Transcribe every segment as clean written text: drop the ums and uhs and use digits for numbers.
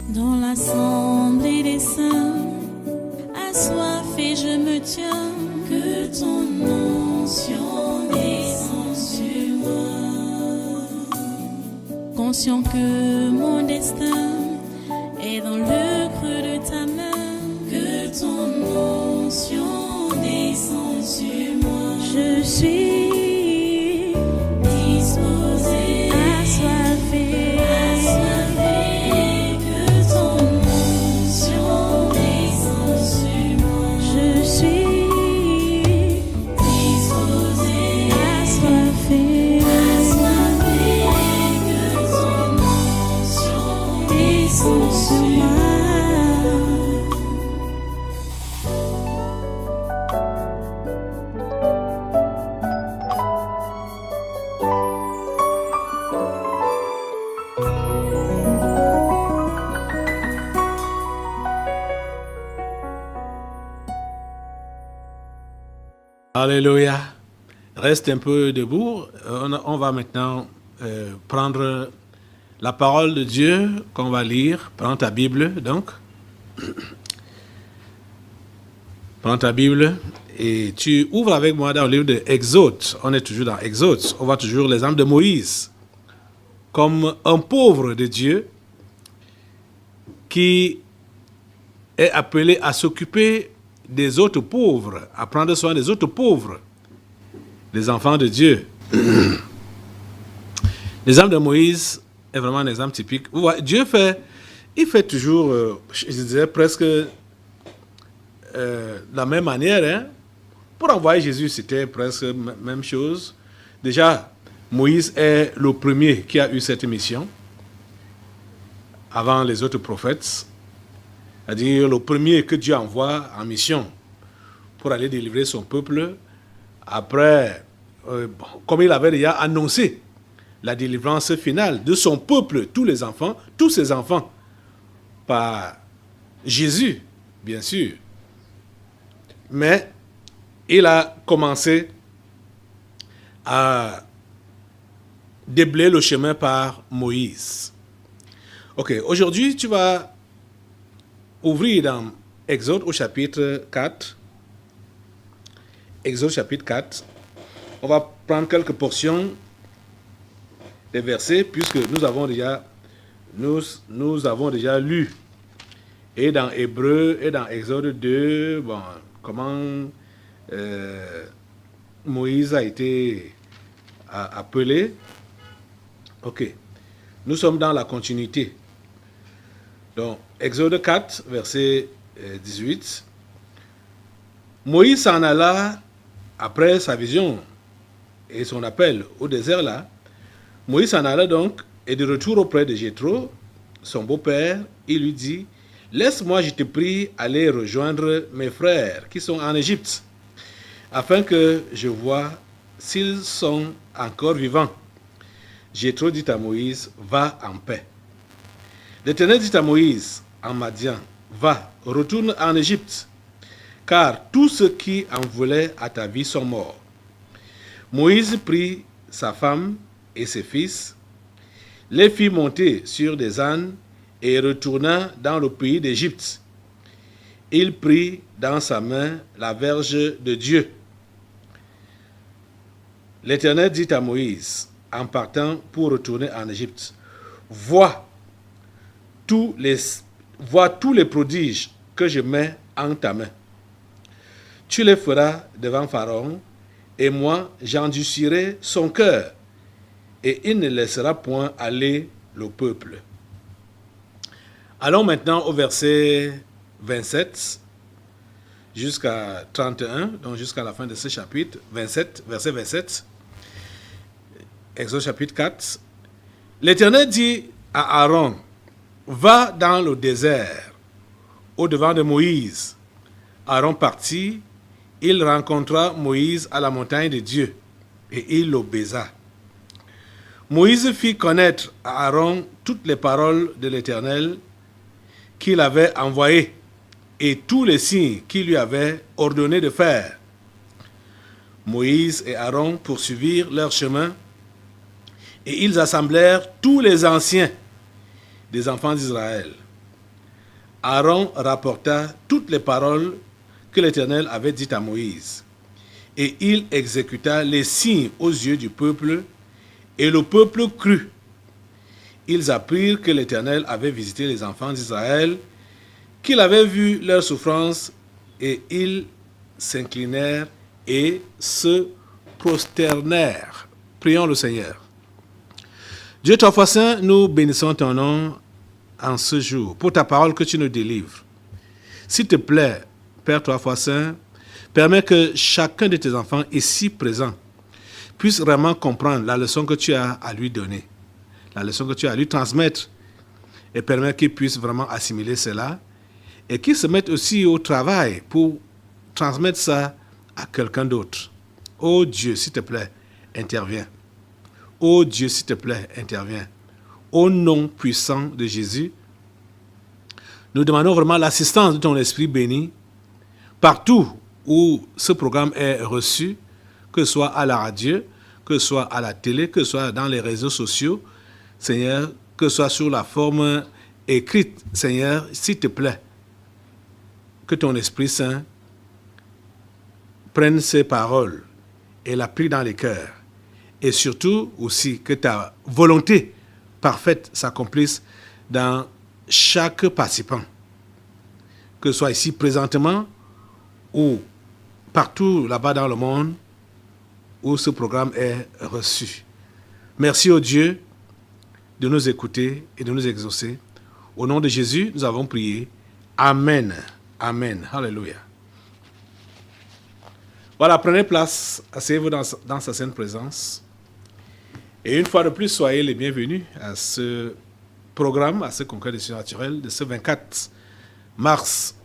Dans l'assemblée des saints, assoiffé je me tiens, que ton onction descende sur moi. Conscient que mon destin est dans le creux de ta main, que ton onction descende sur moi. Je suis disposé, assoiffé, que ton onction descende sur moi. Je suis disposé, assoiffé, que ton onction descende sur moi. Alléluia. Reste un peu debout. On va maintenant prendre la parole de Dieu qu'on va lire. Prends ta Bible, donc. Prends ta Bible et tu ouvres avec moi dans le livre de Exode. On est toujours dans Exode. On voit toujours l'exemple de Moïse comme un pauvre de Dieu qui est appelé à s'occuper des autres pauvres, à prendre soin des autres pauvres, des enfants de Dieu. L'exemple de Moïse est vraiment un exemple typique. Vous voyez, Dieu fait toujours, je disais presque de la même manière. Hein. Pour envoyer Jésus, c'était presque la même chose. Déjà, Moïse est le premier qui a eu cette mission, avant les autres prophètes. C'est-à-dire le premier que Dieu envoie en mission pour aller délivrer son peuple. Après, comme il avait déjà annoncé la délivrance finale de son peuple, tous ses enfants, par Jésus, bien sûr. Mais il a commencé à déblayer le chemin par Moïse. Ok, aujourd'hui, tu vas ouvrir dans Exode au chapitre 4. Exode chapitre 4. On va prendre quelques portions des versets puisque nous avons déjà lu. Et dans Hébreu et dans Exode 2, bon, comment Moïse a été appelé. Ok. Nous sommes dans la continuité. Donc, Exode 4, verset 18. Moïse s'en alla après sa vision et son appel au désert là. Moïse s'en alla donc et de retour auprès de Jéthro, son beau-père, il lui dit: laisse-moi, je te prie, aller rejoindre mes frères qui sont en Égypte, afin que je voie s'ils sont encore vivants. Jéthro dit à Moïse: va en paix. L'Éternel dit à Moïse en Madian: va, retourne en Égypte, car tous ceux qui en voulaient à ta vie sont morts. Moïse prit sa femme et ses fils, les fit monter sur des ânes et retourna dans le pays d'Égypte. Il prit dans sa main la verge de Dieu. L'Éternel dit à Moïse, en partant pour retourner en Égypte: vois tous les prodiges que je mets en ta main. Tu les feras devant Pharaon, et moi j'endurcirai son cœur, et il ne laissera point aller le peuple. Allons maintenant au verset 27 jusqu'à 31, donc jusqu'à la fin de ce chapitre, verset 27, Exode chapitre 4. L'Éternel dit à Aaron: va dans le désert, au-devant de Moïse. Aaron partit, il rencontra Moïse à la montagne de Dieu, et il le baisa. Moïse fit connaître à Aaron toutes les paroles de l'Éternel qu'il avait envoyées, et tous les signes qu'il lui avait ordonné de faire. Moïse et Aaron poursuivirent leur chemin, et ils assemblèrent tous les anciens des enfants d'Israël. Aaron rapporta toutes les paroles que l'Éternel avait dites à Moïse. Et il exécuta les signes aux yeux du peuple, et le peuple crut. Ils apprirent que l'Éternel avait visité les enfants d'Israël, qu'il avait vu leurs souffrances, et ils s'inclinèrent et se prosternèrent. Prions le Seigneur. Dieu trois fois saint, nous bénissons ton nom en ce jour pour ta parole que tu nous délivres. S'il te plaît, Père trois fois saint, permets que chacun de tes enfants ici présents puisse vraiment comprendre la leçon que tu as à lui donner, la leçon que tu as à lui transmettre, et permets qu'il puisse vraiment assimiler cela et qu'il se mette aussi au travail pour transmettre ça à quelqu'un d'autre. Oh Dieu, s'il te plaît, interviens. Oh Dieu, s'il te plaît, interviens. Au nom puissant de Jésus, nous demandons vraiment l'assistance de ton Esprit béni partout où ce programme est reçu, que ce soit à la radio, que ce soit à la télé, que ce soit dans les réseaux sociaux, Seigneur, que ce soit sur la forme écrite, Seigneur, s'il te plaît, que ton Esprit Saint prenne ces paroles et l'applique dans les cœurs. Et surtout aussi que ta volonté parfaite s'accomplisse dans chaque participant, que ce soit ici présentement ou partout là-bas dans le monde où ce programme est reçu. Merci au Dieu de nous écouter et de nous exaucer. Au nom de Jésus, nous avons prié. Amen. Amen. Alléluia. Voilà, prenez place, asseyez-vous dans sa sainte présence. Et une fois de plus, soyez les bienvenus à ce programme, à ce congrès des surnaturels de ce 24 mars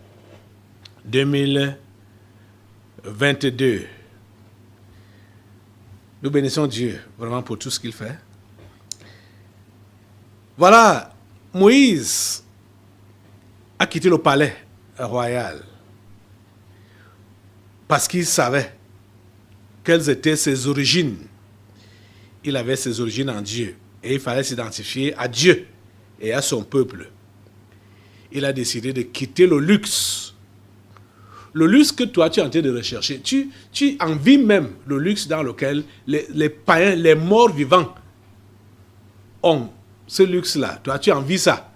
2022. Nous bénissons Dieu vraiment pour tout ce qu'il fait. Voilà, Moïse a quitté le palais royal parce qu'il savait quelles étaient ses origines. Il avait ses origines en Dieu et il fallait s'identifier à Dieu et à son peuple. Il a décidé de quitter le luxe. Le luxe que toi tu es en train de rechercher, tu envies même le luxe dans lequel les païens, les morts vivants ont ce luxe-là. Toi tu envies ça.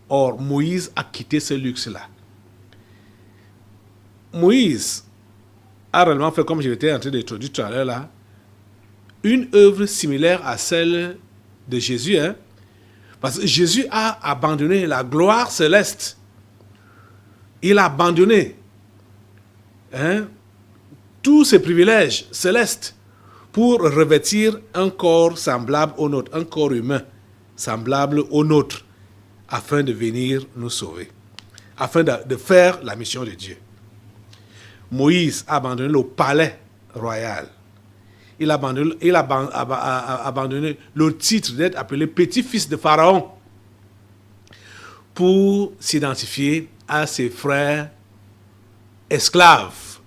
Or, Moïse a quitté ce luxe-là. Moïse a réellement fait, comme je l'étais en train d'introduire tout à l'heure là, une œuvre similaire à celle de Jésus. Parce que Jésus a abandonné la gloire céleste. Il a abandonné tous ses privilèges célestes pour revêtir un corps semblable au nôtre, un corps humain semblable au nôtre, afin de venir nous sauver, afin de faire la mission de Dieu. Moïse a abandonné le palais royal. Il a abandonné le titre d'être appelé petit-fils de Pharaon pour s'identifier à ses frères esclaves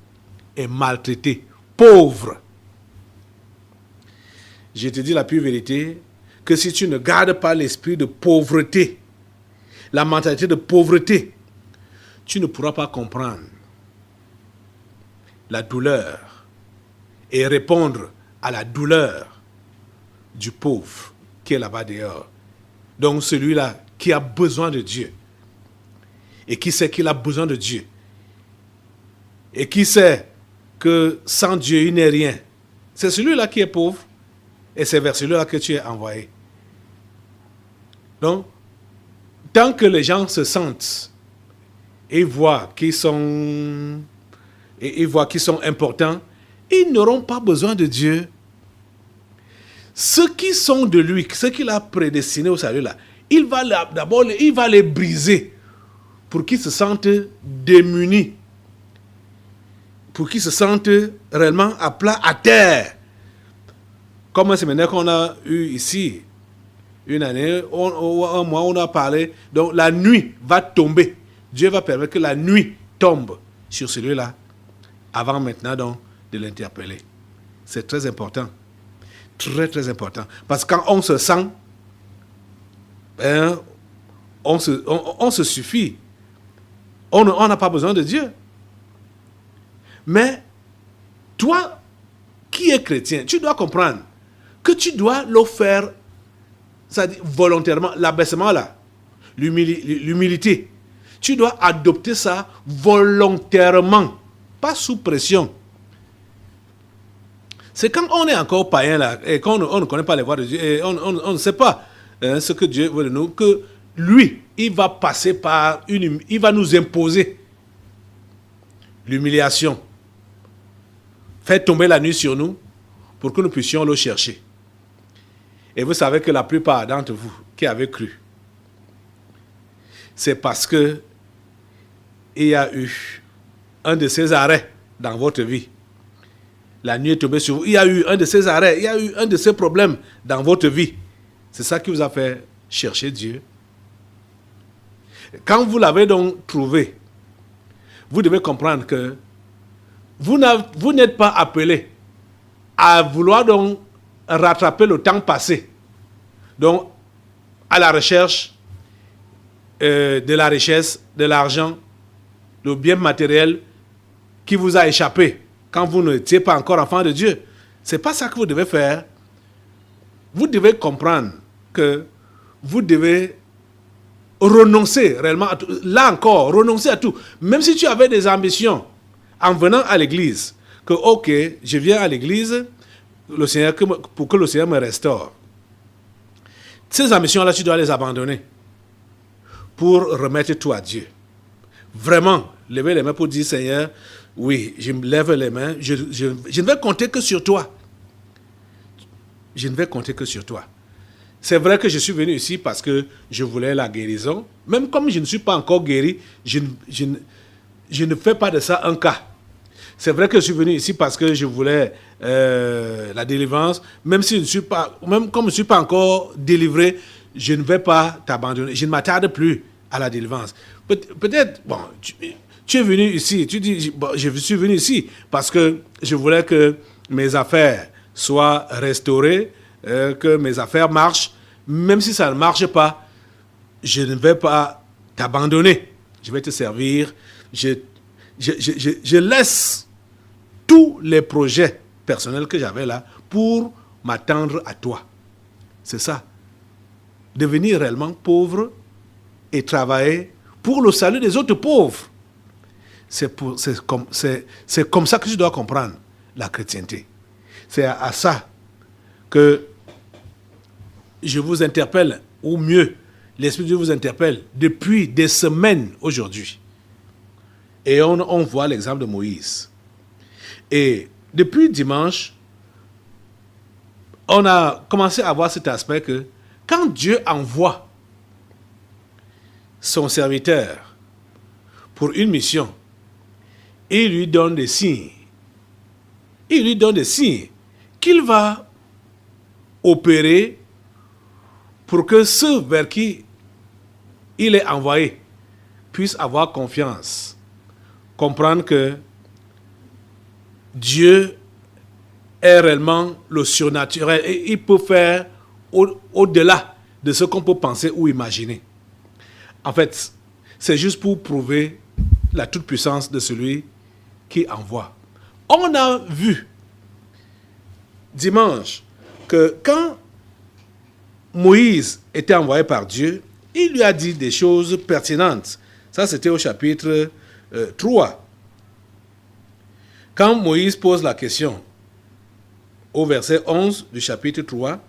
et maltraités, pauvres. Je te dis la pure vérité, que si tu ne gardes pas l'esprit de pauvreté, la mentalité de pauvreté, tu ne pourras pas comprendre la douleur et répondre à la douleur du pauvre qui est là-bas dehors. Donc celui-là qui a besoin de Dieu et qui sait qu'il a besoin de Dieu et qui sait que sans Dieu il n'est rien. C'est celui-là qui est pauvre et c'est vers celui-là que tu es envoyé. Donc, tant que les gens se sentent et voient qu'ils sont importants, ils n'auront pas besoin de Dieu. Ceux qui sont de lui, ceux qu'il a prédestinés au salut là, il va les briser pour qu'ils se sentent démunis, pour qu'ils se sentent réellement à plat à terre. Comme un séminaire qu'on a eu ici, une année, un mois, on a parlé. Donc la nuit va tomber. Dieu va permettre que la nuit tombe sur celui-là, avant maintenant donc de l'interpeller. C'est très important. Très, très important. Parce que quand on se sent, on se suffit. On n'a pas besoin de Dieu. Mais toi, qui es chrétien, tu dois comprendre que tu dois le faire, c'est-à-dire volontairement, l'abaissement là, l'humilité. Tu dois adopter ça volontairement, pas sous pression. C'est quand on est encore païen là, et qu'on on ne connaît pas les voies de Dieu, et on ne sait pas ce que Dieu veut de nous, que lui, il va passer par il va nous imposer l'humiliation. Faire tomber la nuit sur nous pour que nous puissions le chercher. Et vous savez que la plupart d'entre vous qui avez cru, c'est parce que il y a eu un de ces arrêts dans votre vie. La nuit est tombée sur vous. Il y a eu un de ces arrêts, il y a eu un de ces problèmes dans votre vie. C'est ça qui vous a fait chercher Dieu. Quand vous l'avez donc trouvé, vous devez comprendre que vous n'êtes pas appelé à vouloir donc rattraper le temps passé. Donc, à la recherche de la richesse, de l'argent, le bien matériel qui vous a échappé quand vous n'étiez pas encore enfant de Dieu. Ce n'est pas ça que vous devez faire. Vous devez comprendre que vous devez renoncer réellement à tout. Là encore, renoncer à tout. Même si tu avais des ambitions en venant à l'église, que ok, je viens à l'église le Seigneur, pour que le Seigneur me restaure. Ces ambitions-là, tu dois les abandonner pour remettre tout à Dieu. Vraiment, lever les mains pour dire, Seigneur, oui, je me lève les mains, je ne vais compter que sur toi. Je ne vais compter que sur toi. C'est vrai que je suis venu ici parce que je voulais la guérison. Même comme je ne suis pas encore guéri, je ne fais pas de ça un cas. C'est vrai que je suis venu ici parce que je voulais la délivrance. Même comme je ne suis pas encore délivré, je ne vais pas t'abandonner. Je ne m'attarde plus à la délivrance. Peut-être, bon, tu es venu ici, tu dis, bon, je suis venu ici parce que je voulais que mes affaires soient restaurées, que mes affaires marchent. Même si ça ne marche pas, je ne vais pas t'abandonner. Je vais te servir. Je laisse tous les projets personnels que j'avais là pour m'attendre à toi. C'est ça. Devenir réellement pauvre et travailler pour le salut des autres pauvres. C'est comme ça que tu dois comprendre la chrétienté. C'est à ça que je vous interpelle, ou mieux, l'Esprit de Dieu vous interpelle depuis des semaines aujourd'hui. Et on voit l'exemple de Moïse. Et depuis dimanche, on a commencé à voir cet aspect que quand Dieu envoie son serviteur pour une mission, il lui donne des signes. Il lui donne des signes qu'il va opérer pour que ceux vers qui il est envoyé puissent avoir confiance. Comprendre que Dieu est réellement le surnaturel et il peut faire au-delà de ce qu'on peut penser ou imaginer. En fait, c'est juste pour prouver la toute-puissance de celui qui envoie. On a vu dimanche que quand Moïse était envoyé par Dieu, il lui a dit des choses pertinentes. Ça, c'était au chapitre 3. Quand Moïse pose la question, au verset 11 du chapitre 3,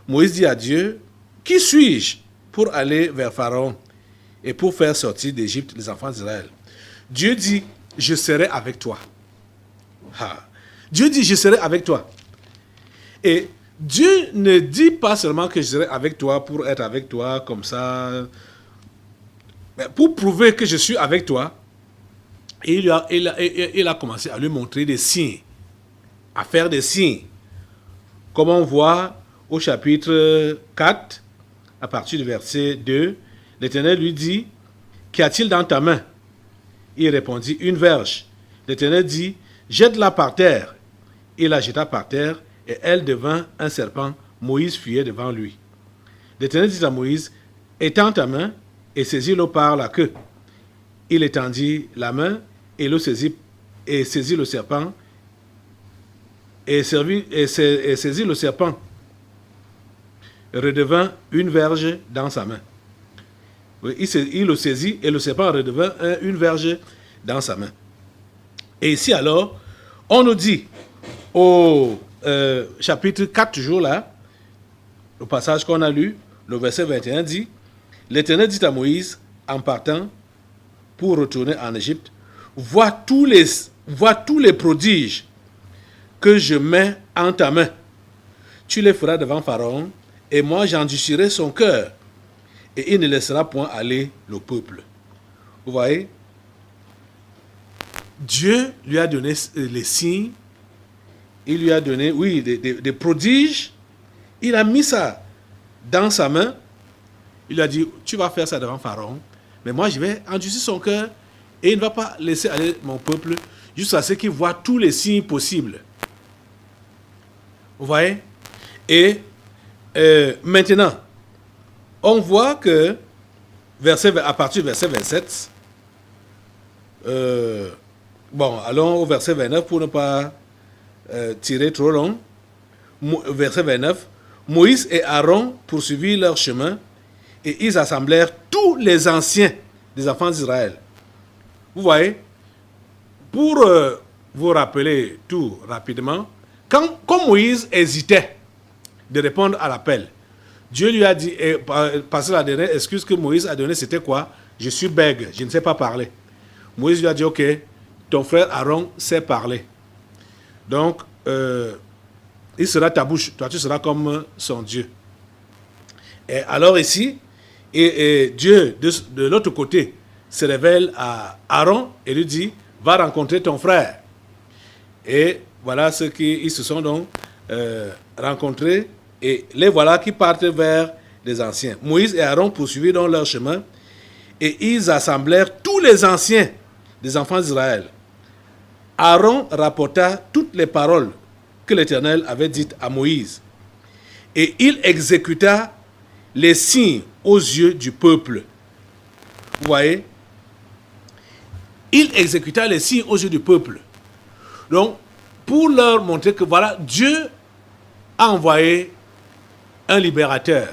Moïse dit à Dieu, « Qui suis-je pour aller vers Pharaon et pour faire sortir d'Égypte les enfants d'Israël ?» Dieu dit, « Je serai avec toi. » Dieu dit, « Je serai avec toi. » Et Dieu ne dit pas seulement que je serai avec toi pour être avec toi comme ça, mais pour prouver que je suis avec toi. Et il a commencé à lui montrer des signes, à faire des signes. Comme on voit au chapitre 4, à partir du verset 2, l'Éternel lui dit, « Qu'y a-t-il dans ta main ?» Il répondit, « Une verge. » L'Éternel dit, « Jette-la par terre. » Il la jeta par terre, et elle devint un serpent. Moïse fuyait devant lui. L'Éternel dit à Moïse, « Étends ta main et saisis-le par la queue. » il étendit la main et saisit le serpent et saisit le serpent, redevint une verge dans sa main. Oui, il le saisit et le serpent redevint une verge dans sa main. Et ici alors, on nous dit au chapitre 4 toujours là, le passage qu'on a lu, le verset 21 dit, l'Éternel dit à Moïse, en partant pour retourner en Égypte, vois tous les prodiges que je mets en ta main. Tu les feras devant Pharaon, et moi j'endurcirai son cœur, et il ne laissera point aller le peuple. Vous voyez? Dieu lui a donné les signes, il lui a donné, oui, des prodiges, il a mis ça dans sa main, il lui a dit, tu vas faire ça devant Pharaon, mais moi je vais endurcir son cœur, et il ne va pas laisser aller mon peuple, jusqu'à ce qu'il voit tous les signes possibles. Vous voyez? Et maintenant, on voit que, à partir du verset 27, bon, allons au verset 29 pour ne pas tirer trop long. Verset 29, Moïse et Aaron poursuivirent leur chemin et ils assemblèrent tous les anciens des enfants d'Israël. Vous voyez, pour vous rappeler tout rapidement, quand Moïse hésitait de répondre à l'appel, Dieu lui a dit, parce que la dernière excuse que Moïse a donnée, c'était quoi? Je suis bègue, je ne sais pas parler. Moïse lui a dit, ok, ton frère Aaron sait parler. Donc, il sera ta bouche, toi tu seras comme son Dieu. Et alors ici, et Dieu, de l'autre côté, se révèle à Aaron et lui dit, va rencontrer ton frère. Et voilà ce qu'ils se sont donc rencontrés. Et les voilà qui partent vers les anciens. Moïse et Aaron poursuivirent donc leur chemin et ils assemblèrent tous les anciens des enfants d'Israël. Aaron rapporta toutes les paroles que l'Éternel avait dites à Moïse. Et il exécuta les signes aux yeux du peuple. Vous voyez? Il exécuta les signes aux yeux du peuple. Donc, pour leur montrer que voilà, Dieu a envoyé un libérateur.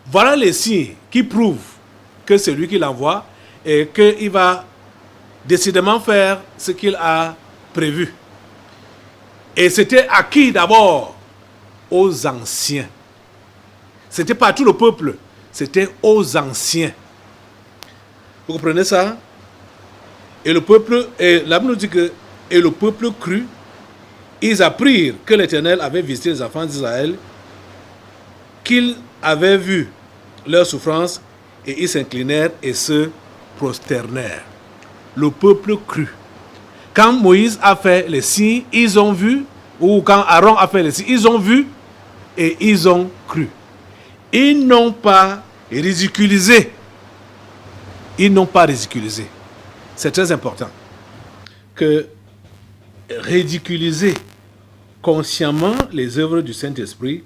Voilà les signes qui prouvent que c'est lui qui l'envoie et qu'il va décidément faire ce qu'il a prévu. Et c'était à qui d'abord? Aux anciens. C'était pas à tout le peuple, c'était aux anciens. Vous comprenez ça? Et le peuple, et la Bible nous dit que, et le peuple crut, ils apprirent que l'Éternel avait visité les enfants d'Israël, qu'ils avaient vu leur souffrance, et ils s'inclinèrent et se prosternèrent. Le peuple crut. Quand Moïse a fait les signes, ils ont vu, ou quand Aaron a fait les signes, ils ont vu et ils ont cru. Ils n'ont pas ridiculisé. Ils n'ont pas ridiculisé. C'est très important que ridiculiser consciemment les œuvres du Saint-Esprit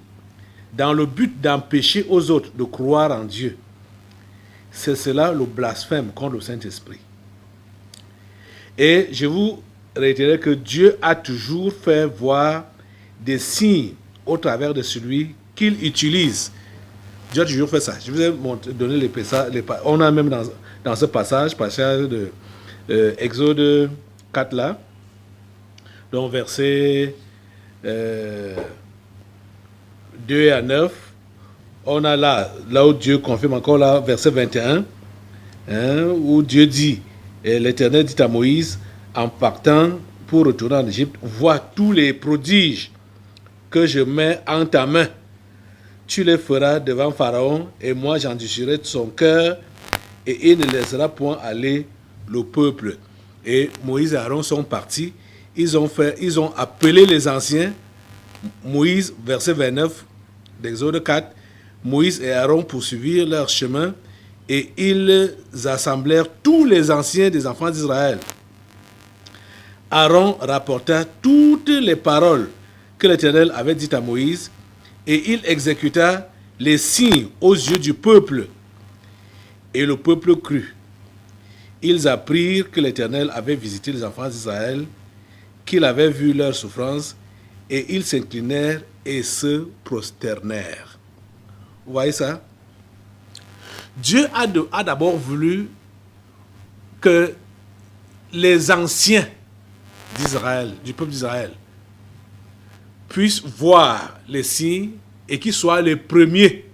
dans le but d'empêcher aux autres de croire en Dieu, c'est cela le blasphème contre le Saint-Esprit. Et je vous réitérer que Dieu a toujours fait voir des signes au travers de celui qu'il utilise. Dieu a toujours fait ça. Je vous ai donné les passages. On a même dans ce passage de Exode 4 là, donc versets 2 à 9, on a là où Dieu confirme encore là, verset 21, où Dieu dit, et l'Éternel dit à Moïse, en partant pour retourner en Égypte, vois tous les prodiges que je mets en ta main. Tu les feras devant Pharaon, et moi j'endurcirai son cœur, et il ne laissera point aller le peuple. Et Moïse et Aaron sont partis, ils ont appelé les anciens. Moïse, verset 29 d'Exode 4, Moïse et Aaron poursuivirent leur chemin et ils assemblèrent tous les anciens des enfants d'Israël. Aaron rapporta toutes les paroles que l'Éternel avait dites à Moïse et il exécuta les signes aux yeux du peuple. Et le peuple crut. ils apprirent que l'Éternel avait visité les enfants d'Israël, qu'il avait vu leurs souffrances, et ils s'inclinèrent et se prosternèrent. Vous voyez ça? Dieu a d'abord voulu que les anciens d'Israël, du peuple d'Israël, puissent voir les signes et qu'ils soient les premiers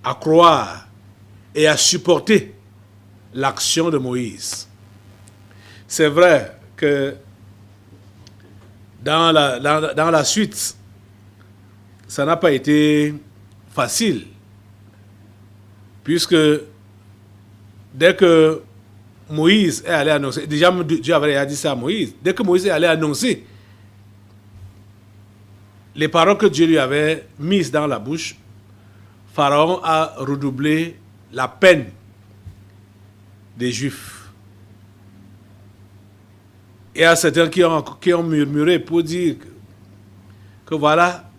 à croire et à supporter l'action de Moïse. C'est vrai que dans la suite, ça n'a pas été facile, puisque dès que Moïse est allé annoncer, déjà Dieu avait dit ça à Moïse, dès que Moïse est allé annoncer les paroles que Dieu lui avait mises dans la bouche, Pharaon a redoublé la peine des Juifs. Il y a certains qui ont murmuré pour dire que voilà,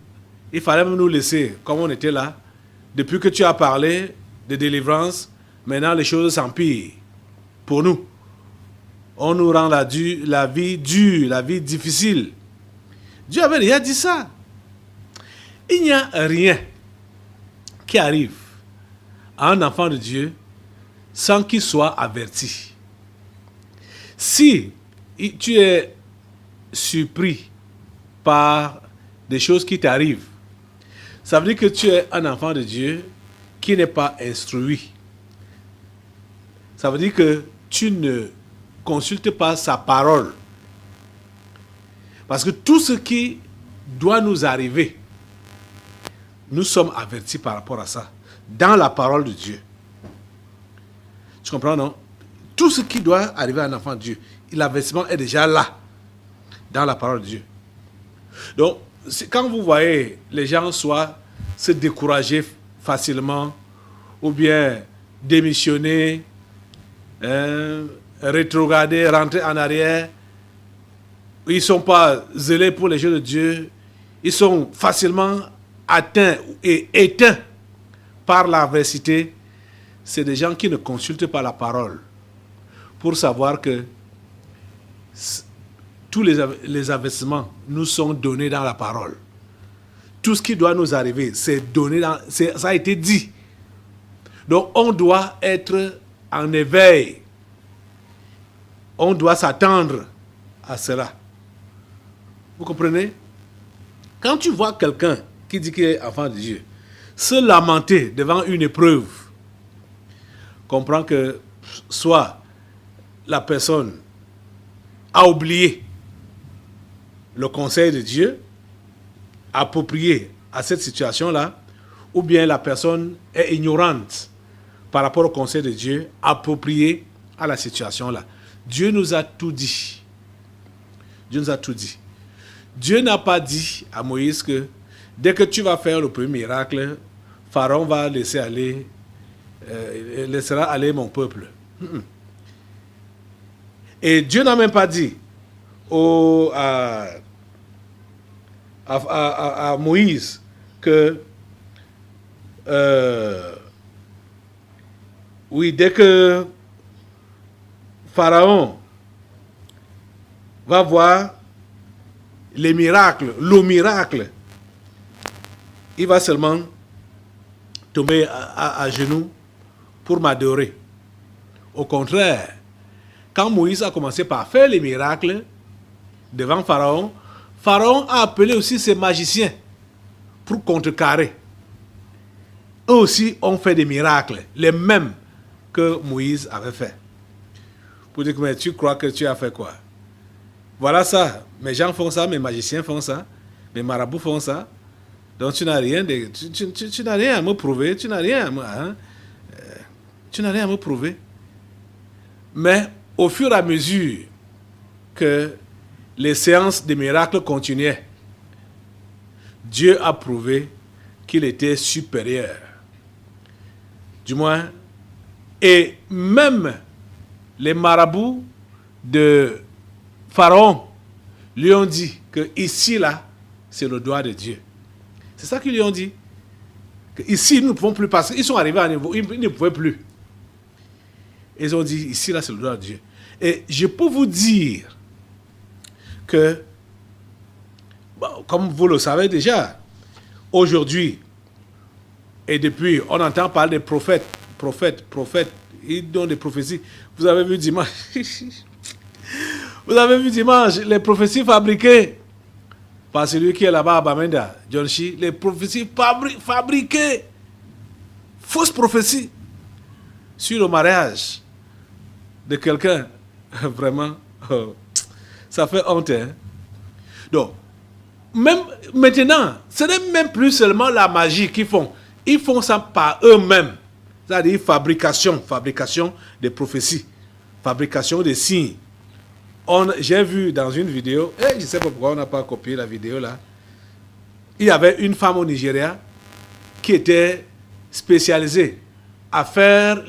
il fallait nous laisser comme on était là. Depuis que tu as parlé de délivrance, maintenant les choses s'empirent pour nous. On nous rend la vie dure, la vie difficile. Dieu avait déjà dit ça. Il n'y a rien qui arrive à un enfant de Dieu sans qu'il soit averti. Si tu es surpris par des choses qui t'arrivent, ça veut dire que tu es un enfant de Dieu qui n'est pas instruit. Ça veut dire que tu ne consultes pas sa parole. Parce que tout ce qui doit nous arriver, nous sommes avertis par rapport à ça, dans la parole de Dieu. Tu comprends, non? Tout ce qui doit arriver à un enfant de Dieu, l'avertissement est déjà là, dans la parole de Dieu. Donc, quand vous voyez les gens soit se décourager facilement, ou bien démissionner, rétrograder, rentrer en arrière, ils ne sont pas zélés pour les jeux de Dieu, ils sont facilement atteints et éteints par l'adversité, c'est des gens qui ne consultent pas la parole pour savoir que tous les avertissements nous sont donnés dans la parole. Tout ce qui doit nous arriver, c'est donné ça a été dit. Donc on doit être en éveil. On doit s'attendre à cela. Vous comprenez? Quand tu vois quelqu'un qui dit qu'il est enfant de Dieu se lamenter devant une épreuve, comprends que soit la personne a oublié le conseil de Dieu approprié à cette situation-là, ou bien la personne est ignorante par rapport au conseil de Dieu approprié à la situation-là. Dieu nous a tout dit. Dieu nous a tout dit. Dieu n'a pas dit à Moïse que dès que tu vas faire le premier miracle, Pharaon va laissera aller mon peuple. Et Dieu n'a même pas dit à Moïse que oui, dès que Pharaon va voir les miracles, le miracle, il va seulement tomber à genoux pour m'adorer. Au contraire, quand Moïse a commencé par faire les miracles devant Pharaon, Pharaon a appelé aussi ses magiciens pour contrecarrer. Eux aussi ont fait des miracles, les mêmes que Moïse avait fait. Pour dire que mais tu crois que tu as fait quoi? Voilà ça. Mes gens font ça, mes magiciens font ça, mes marabouts font ça. Donc tu n'as rien, tu n'as rien à me prouver, tu n'as rien à me prouver. Mais au fur et à mesure que les séances de miracles continuaient, Dieu a prouvé qu'il était supérieur. Du moins, et même les marabouts de Pharaon lui ont dit que ici, là, c'est le doigt de Dieu. C'est ça qu'ils lui ont dit. Que ici, nous ne pouvons plus passer. Ils sont arrivés à un niveau, ils ne pouvaient plus. Ils ont dit, ici, là, c'est le doigt de Dieu. Et je peux vous dire que, bon, comme vous le savez déjà, aujourd'hui, et depuis, on entend parler des prophètes, ils donnent des prophéties. Vous avez vu dimanche, les prophéties fabriquées par celui qui est là-bas à Bamenda, John Shi, les prophéties fabriquées, fausses prophéties sur le mariage de quelqu'un. Vraiment, ça fait honte. Hein? Donc, même maintenant, ce n'est même plus seulement la magie qu'ils font. Ils font ça par eux-mêmes. C'est-à-dire fabrication des prophéties, fabrication des signes. J'ai vu dans une vidéo, et je ne sais pas pourquoi on n'a pas copié la vidéo là, il y avait une femme au Nigeria qui était spécialisée à faire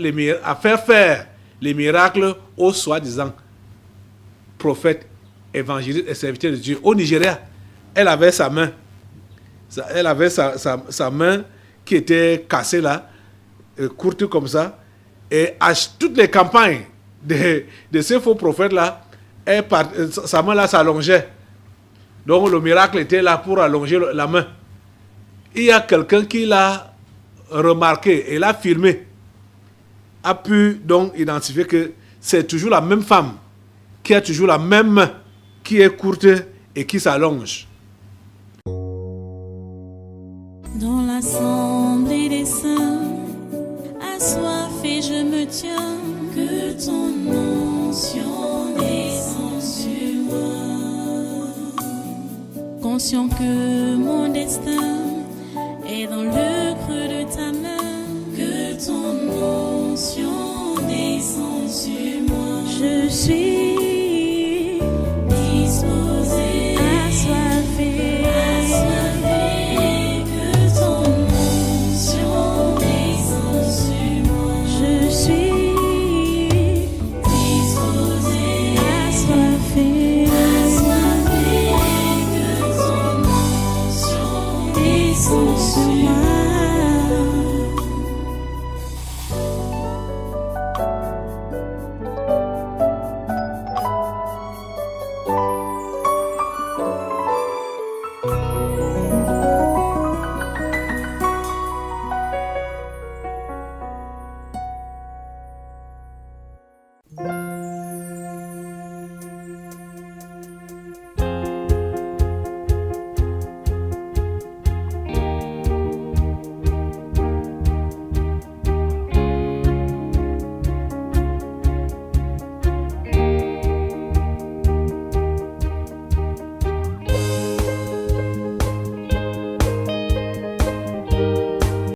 faire les miracles aux soi-disant prophètes, évangélistes et serviteurs de Dieu. Au Nigeria, elle avait sa main. Elle avait sa main qui était cassée là, courte comme ça. Et à toutes les campagnes de ces faux prophètes là, sa main là s'allongeait. Donc le miracle était là pour allonger la main. Il y a quelqu'un qui l'a remarqué et l'a filmé, a pu donc identifier que c'est toujours la même femme qui a toujours la même main qui est courte et qui s'allonge. Dans l'assemblée des saints, assoiffé je me tiens, que ton onction descend sur moi. Conscient que mon destin